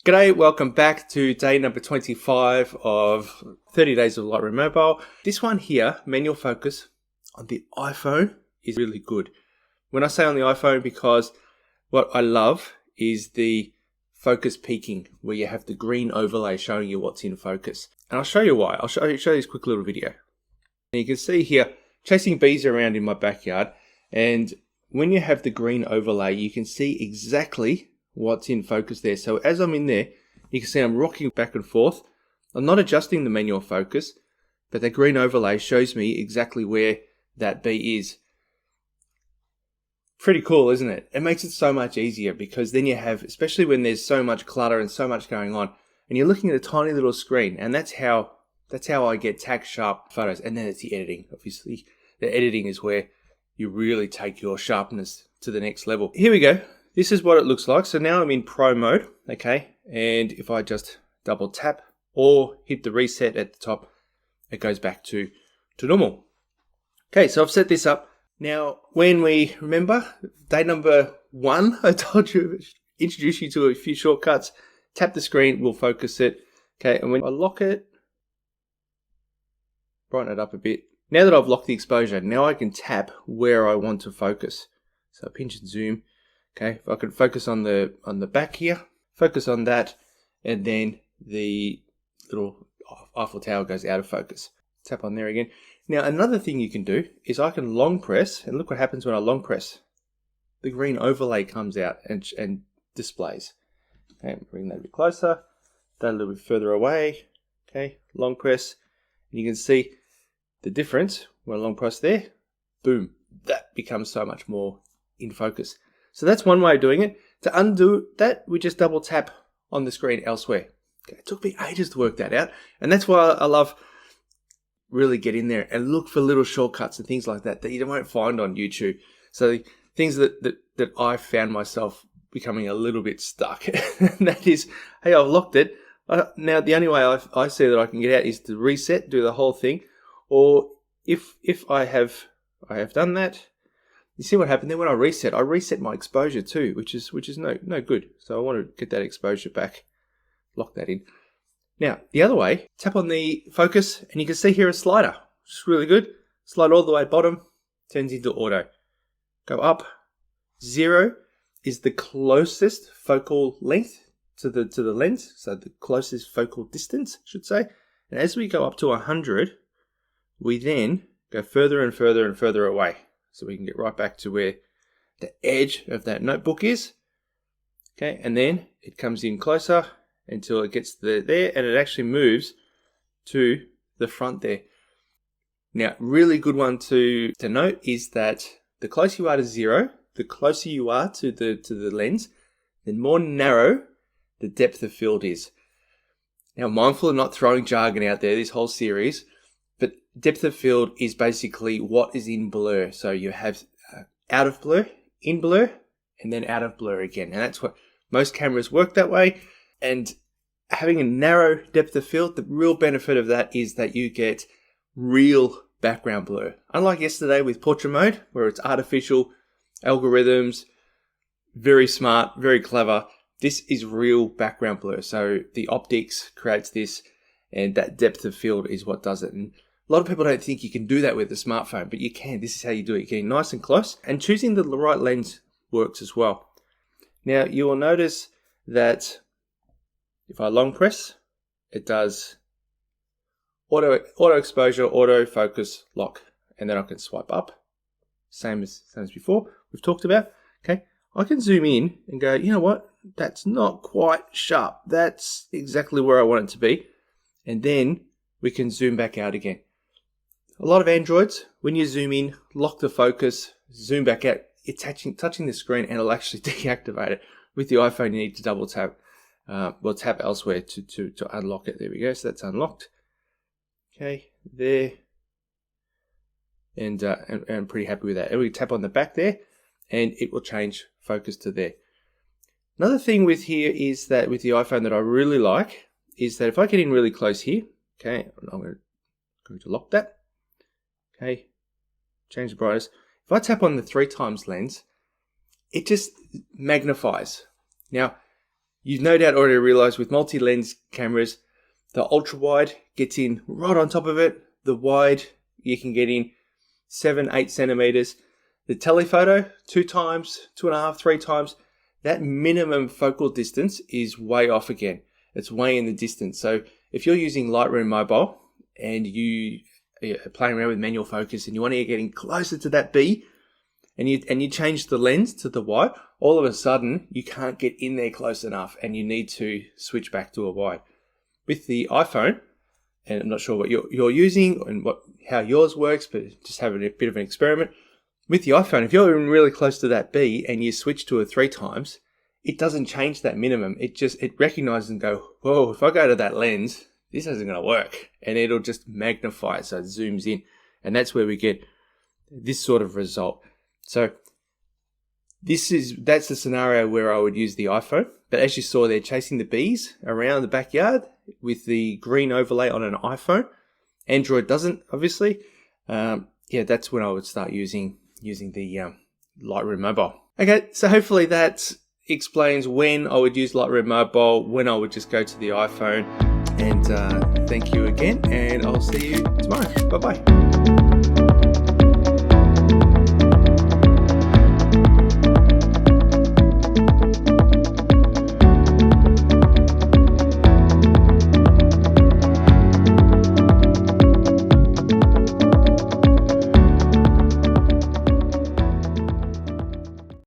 G'day, welcome back to day number 25 of 30 days of Lightroom Mobile. This one here, manual focus on the iPhone, is really good. When I say on the iPhone, because what I love is the focus peaking, where you have the green overlay showing you what's in focus. And I'll show you why. I'll show you this quick little video. And you can see here, chasing bees around in my backyard. And when you have the green overlay, you can see exactly what's in focus there. So as I'm in there, you can see I'm rocking back and forth. I'm not adjusting the manual focus, but the green overlay shows me exactly where that bee is. Pretty cool, isn't it? It makes it so much easier, because then you have, especially when there's so much clutter and so much going on, and you're looking at a tiny little screen, and that's how I get tack-sharp photos. And then it's the editing. Obviously, the editing is where you really take your sharpness to the next level. Here we go. This is what it looks like. So now I'm in Pro mode, okay? And if I just double tap or hit the reset at the top, it goes back to normal. Okay, so I've set this up. Now, when we remember, day number 1, I told you, introduce you to a few shortcuts. Tap the screen, we'll focus it. Okay, and when I lock it, brighten it up a bit. Now that I've locked the exposure, now I can tap where I want to focus. So pinch and zoom. Okay, if I can focus on the back here, focus on that, and then the little Eiffel Tower goes out of focus. Tap on there again. Now another thing you can do is I can long press, and look what happens when I long press. The green overlay comes out and displays. Okay, bring that a bit closer, that a little bit further away. Okay, long press, and you can see the difference when I long press there. Boom, that becomes so much more in focus. So that's one way of doing it. To undo that, we just double tap on the screen elsewhere. Okay, it took me ages to work that out. And that's why I love really get in there and look for little shortcuts and things like that you won't find on YouTube. So things that I found myself becoming a little bit stuck. And that is, hey, I've locked it. Now the only way I see that I can get out is to reset, do the whole thing. Or if I have done that, you see what happened there when I reset my exposure too, which is no good. So I want to get that exposure back, lock that in. Now, the other way, tap on the focus and you can see here a slider, which is really good. Slide all the way bottom, turns into auto. Go up. 0 is the closest focal length to the lens, so the closest focal distance, I should say. And as we go up to 100, we then go further and further and further away. So we can get right back to where the edge of that notebook is. Okay, and then it comes in closer until it gets there, and it actually moves to the front there. Now, really good one to note is that the closer you are to 0, the closer you are to the lens, the more narrow the depth of field is. Now, mindful of not throwing jargon out there, this whole series, but depth of field is basically what is in blur. So you have out of blur, in blur, and then out of blur again. And that's what most cameras work that way. And having a narrow depth of field, the real benefit of that is that you get real background blur. Unlike yesterday with portrait mode, where it's artificial algorithms, very smart, very clever. This is real background blur. So the optics creates this, and that depth of field is what does it. And a lot of people don't think you can do that with a smartphone, but you can. This is how you do it. You're getting nice and close, and choosing the right lens works as well. Now, you will notice that if I long press, it does auto exposure, auto focus, lock, and then I can swipe up. Same as before, we've talked about. Okay, I can zoom in and go, you know what? That's not quite sharp. That's exactly where I want it to be. And then we can zoom back out again. A lot of Androids, when you zoom in, lock the focus, zoom back out, it's touching the screen and it'll actually deactivate it. With the iPhone, you need to double tap, tap elsewhere to unlock it. There we go, so that's unlocked. Okay, there. And I'm pretty happy with that. And we tap on the back there and it will change focus to there. Another thing with here is that with the iPhone that I really like is that if I get in really close here, okay, I'm going to lock that. Okay, change the brightness. If I tap on the 3x lens, it just magnifies. Now, You've no doubt already realized with multi-lens cameras, the ultra wide gets in right on top of it. The wide, you can get in 7-8 centimeters. The telephoto, 2 times, 2.5, 3 times. That minimum focal distance is way off again. It's way in the distance. So if you're using Lightroom Mobile and you're playing around with manual focus and you want to get getting closer to that B, and you change the lens to the wide, all of a sudden you can't get in there close enough and you need to switch back to a wide. With the iPhone, and I'm not sure what you're using and how yours works, but just having a bit of an experiment. With the iPhone, if you're really close to that B and you switch to it 3 times, it doesn't change that minimum. It recognizes and go, whoa, if I go to that lens, this isn't going to work. And it'll just magnify it, so it zooms in. And that's where we get this sort of result. So that's the scenario where I would use the iPhone. But as you saw, they're chasing the bees around the backyard with the green overlay on an iPhone. Android doesn't, obviously. That's when I would start using the Lightroom Mobile. Okay, so hopefully that explains when I would use Lightroom Mobile, when I would just go to the iPhone. And thank you again, and I'll see you tomorrow. Bye-bye.